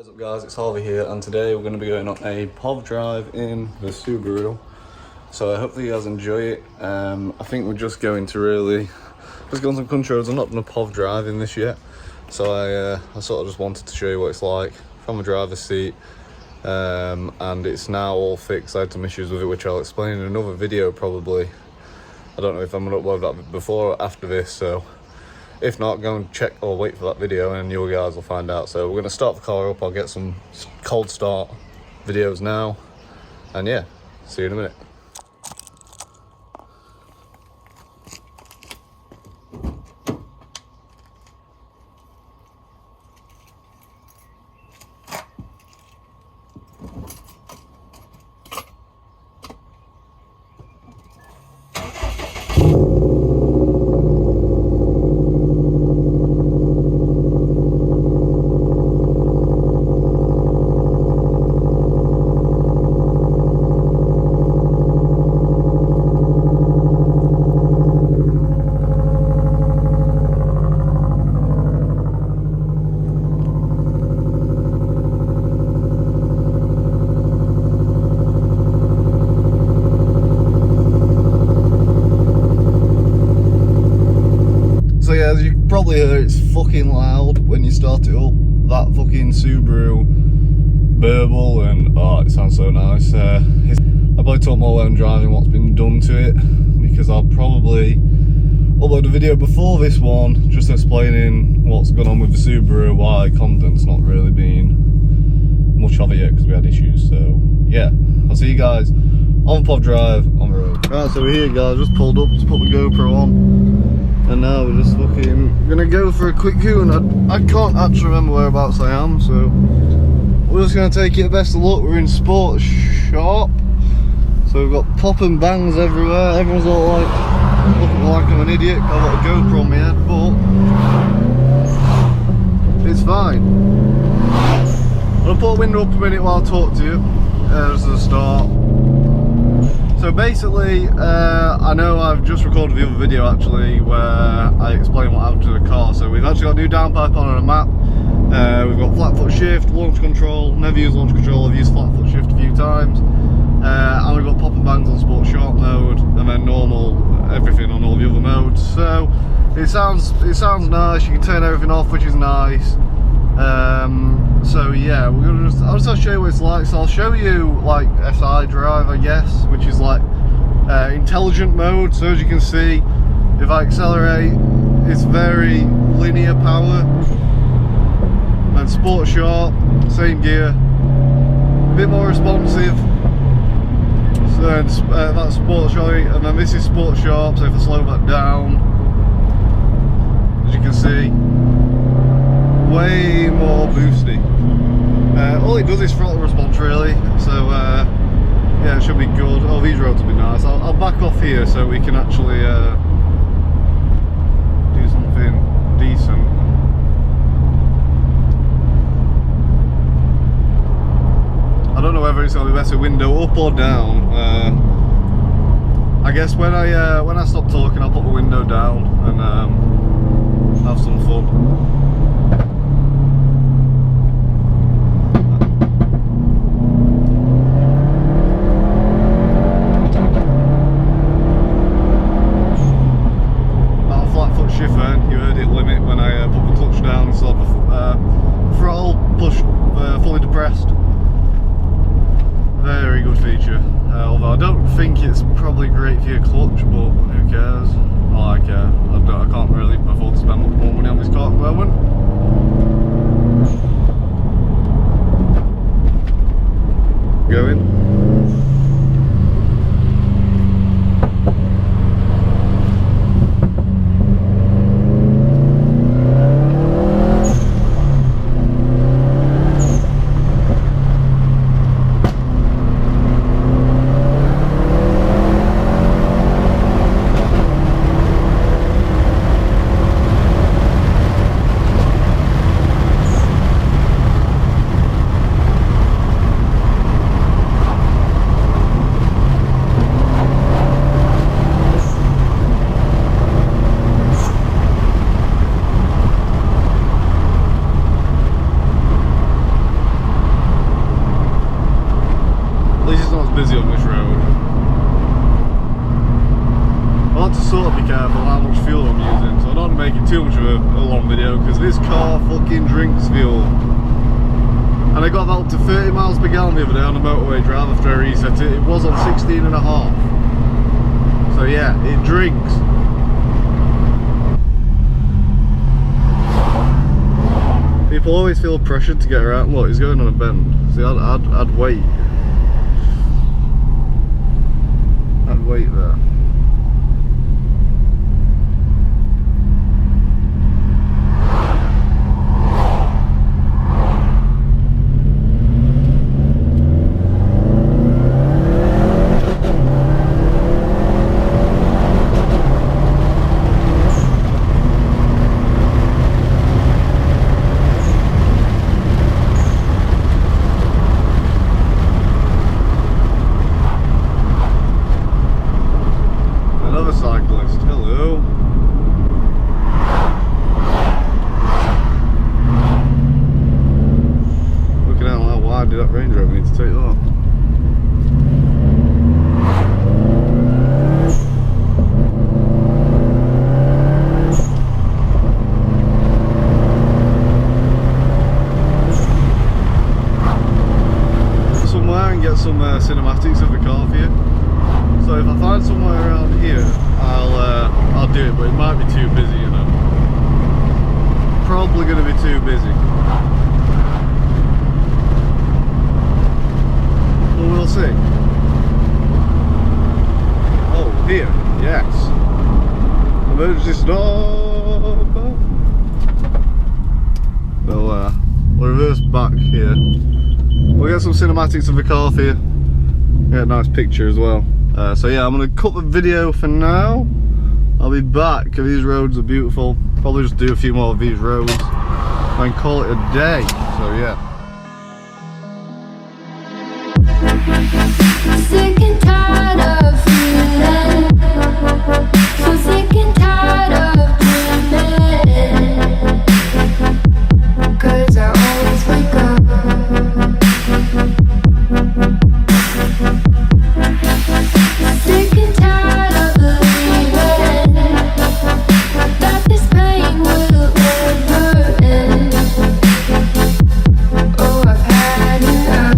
What is up guys, it's Harvey here, and today we're going to be going on a POV drive in the Subaru. So hopefully you guys enjoy it. I think we're just going to just go on some country roads. I've not done a POV drive in this yet, so I sort of just wanted to show you what it's like from a driver's seat. And it's now all fixed. I had some issues with it, which I'll explain in another video probably. I don't know if I'm going to upload that before or after this, so if not, go and check or wait for that video and you guys will find out. So we're going to start the car up. I'll get some cold start videos now, and yeah, see you in a minute. So yeah, as you can probably hear, it's fucking loud when you start it up. That fucking Subaru burble, and oh, it sounds so nice. I probably talk more when I'm driving what's been done to it, because I'll probably upload a video before this one just explaining what's gone on with the Subaru, why content's not really been much of it yet because we had issues. So yeah, I'll see you guys on POV drive on the road. Right, so we're here guys, just pulled up, just put the GoPro on. And now we're just fucking gonna go for a quick coo, and I can't actually remember whereabouts I am, so we're just gonna take it best of luck. We're in Sports Shop, so we've got pop and bangs everywhere. Everyone's all like looking like I'm an idiot. I've got a GoPro on my head, but it's fine. I'll put a window up a minute while I talk to you. There's the start. So basically, I know I've just recorded the other video actually where I explain what happened to the car. So we've actually got a new downpipe on a map. We've got flat foot shift, launch control. Never used launch control, I've used flat foot shift a few times. And we've got pop and bangs on sport short mode, and then normal, everything on all the other modes. So it sounds nice. You can turn everything off, which is nice. So yeah, I'll just show you what it's like. So I'll show you like SI drive, I guess, which is like intelligent mode. So as you can see, if I accelerate, it's very linear power. And sport sharp, same gear, a bit more responsive. So that's sport sharp, and then this is sport sharp. So if I slow that down, as you can see, way more boosty. All it does is throttle response really, so yeah, it should be good. Oh, these roads will be nice. I'll back off here so we can actually do something decent. I don't know whether it's going to be better window up or down. I guess when I stop talking, I'll put the window down and have some fun. You heard it limit when I put the clutch down and saw the throttle push fully depressed. Very good feature. Although I don't think it's probably great for your clutch, but who cares? Well, I care. I can't really afford to spend more money on this car at the moment. Going. busy on this road. I like to sort of be careful how much fuel I'm using, so I don't want to make it too much of a long video, because this car fucking drinks fuel. And I got that up to 30 miles per gallon the other day on the motorway drive after I reset it. It was on 16.5. So yeah, it drinks. People always feel pressured to get around. Look, he's going on a bend. See, I'd wait. I'd wait there. Some cinematics of the car for you. So if I find somewhere around here, I'll do it, but it might be too busy, you know. Probably going to be too busy. Well, we'll see. Oh, here, yes. Emergency stop. We'll reverse back here. We'll get some cinematics of the car for you. Get a nice picture as well. So yeah, I'm going to cut the video for now. I'll be back. These roads are beautiful. Probably just do a few more of these roads and call it a day. So yeah. Sick and tired of feeling, so sick and tired of dreaming, 'cause I always wake up. Sick and tired of believing that this pain will never end. Oh, I've had enough.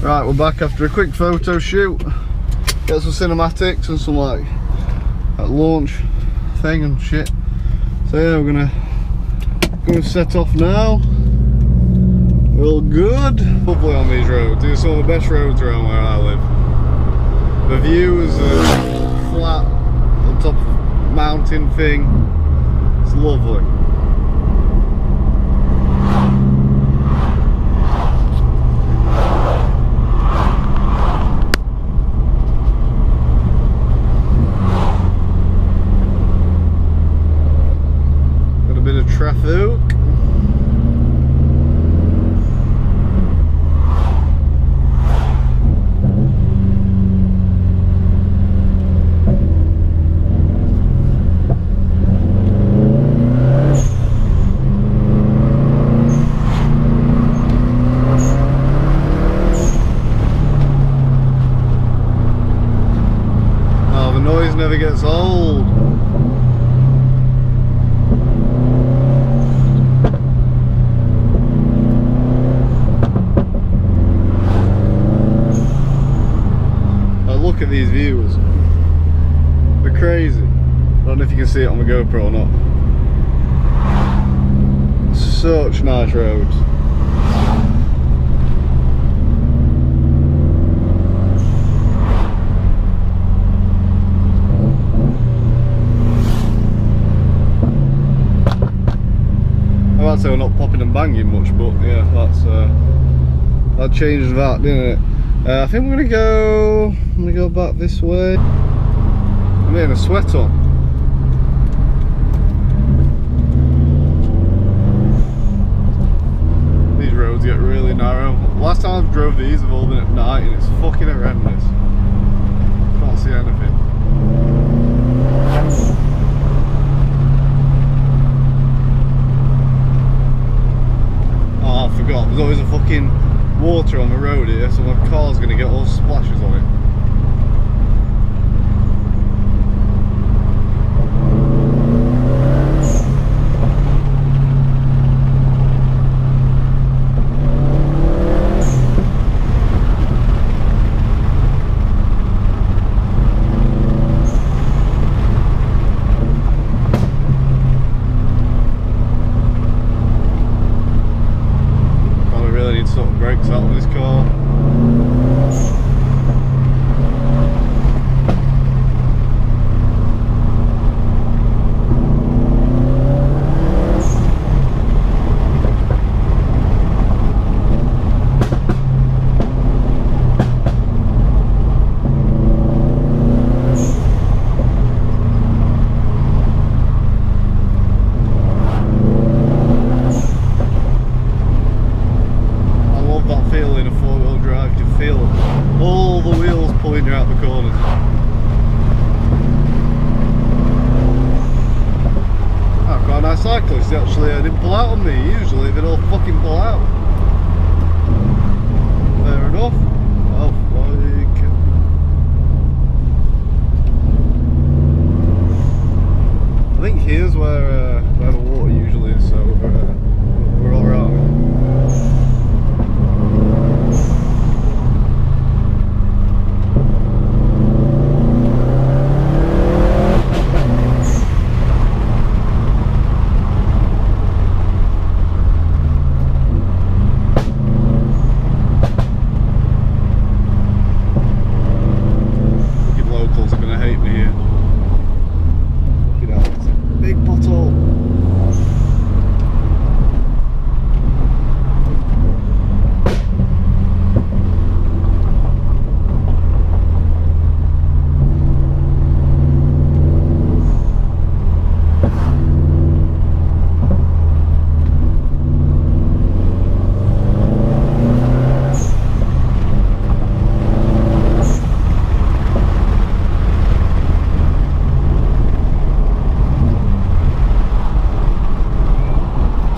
Right, we're back after a quick photo shoot. Get some cinematics and some like launch thing and shit. So yeah, we're gonna set off now. We're all good. Hopefully on these roads. These are some of the best roads around where I live. The view is flat on top of a mountain thing. It's lovely. Traffic. Oh, the noise never gets old. Look at these views. They're crazy. I don't know if you can see it on the GoPro or not. Such nice roads. I'd say we're not popping and banging much, but yeah, that changed that, didn't it? I think I'm gonna go back this way. I'm getting a sweat on. These roads get really narrow. Last time I drove these, I've all been at night and it's fucking horrendous. Can't see anything. cyclists actually didn't pull out on me. Usually they'd all fucking pull out. Fair enough. Oh, fuck. I think here's where the water usually is, so we're alright.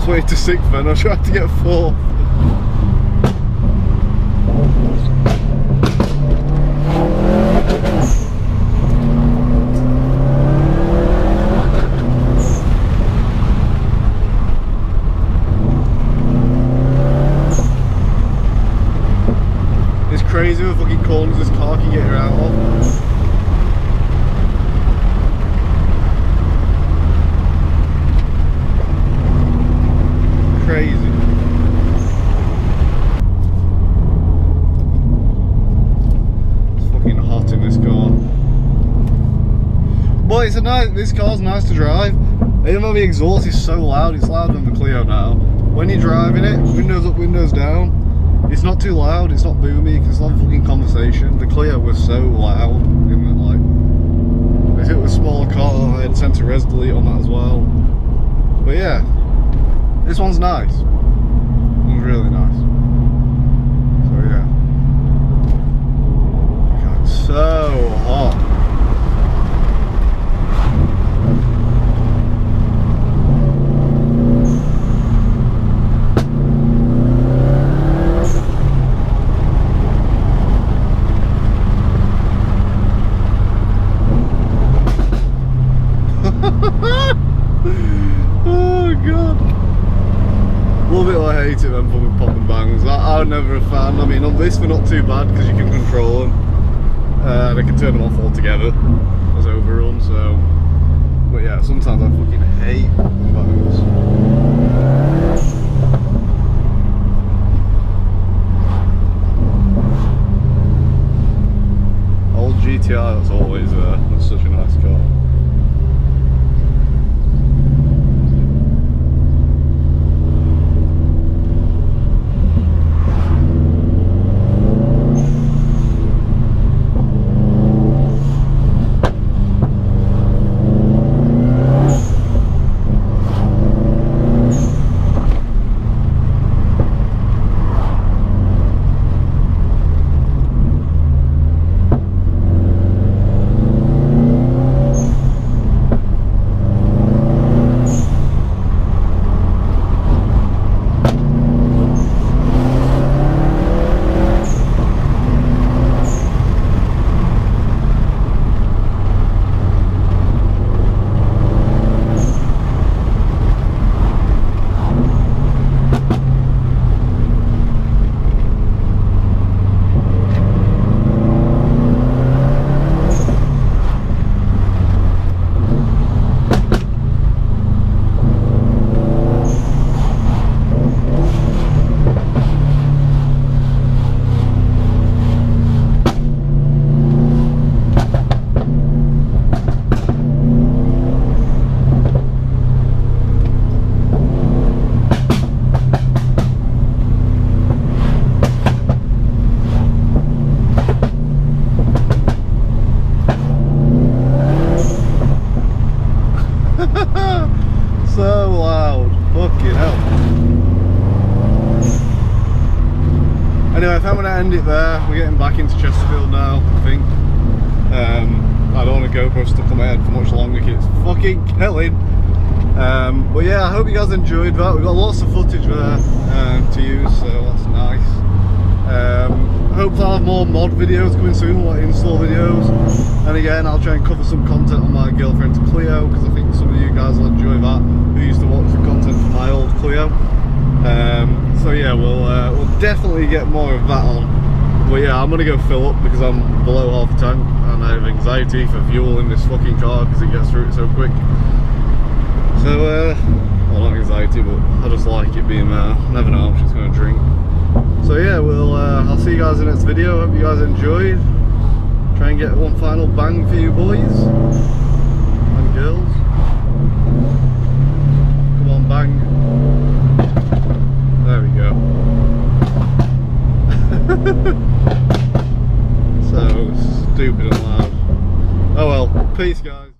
Way to 6th then, I tried to get 4th. It's crazy the fucking corners this car can get her out of. Crazy. It's fucking hot in this car. But it's this car's nice to drive. Even though the exhaust is so loud, it's louder than the Clio now. When you're driving it, windows up, windows down, it's not too loud, it's not boomy, you can still have a fucking conversation. The Clio was so loud, in that, like, if it was a smaller car, I had center res delete on that as well. But yeah. This one's nice. This one's really nice. So yeah. God, it's so hot. Oh god. Love it or hate it, them fucking pop and bangs. I'm never a fan. I mean, on this they're not too bad because you can control them. And I can turn them off altogether as overrun, so. But yeah, sometimes I fucking hate pop and bangs. Old GTI, that's always that's such a nice car. So loud, fucking hell. Anyway, I think I'm going to end it there. We're getting back into Chesterfield now, I think. I don't want to GoPro stuck on my head for much longer, it's fucking killing. But yeah, I hope you guys enjoyed that. We've got lots of footage there to use, so that's nice. Hopefully I'll have more mod videos coming soon, like install videos. And again, I'll try and cover some content on my girlfriend's Clio, because I think some of you guys will enjoy that, who used to watch the content from my old Clio. So yeah, we'll definitely get more of that on. But yeah, I'm gonna go fill up because I'm below half the tank, and I have anxiety for fuel in this fucking car because it gets through it so quick. So, well, not anxiety, but I just like it being there. Never know how much it's going to drink. So yeah, I'll see you guys in the next video. Hope you guys enjoyed. Try and get one final bang for you boys and girls. Come on, bang. There we go. So stupid and loud. Oh well, peace guys.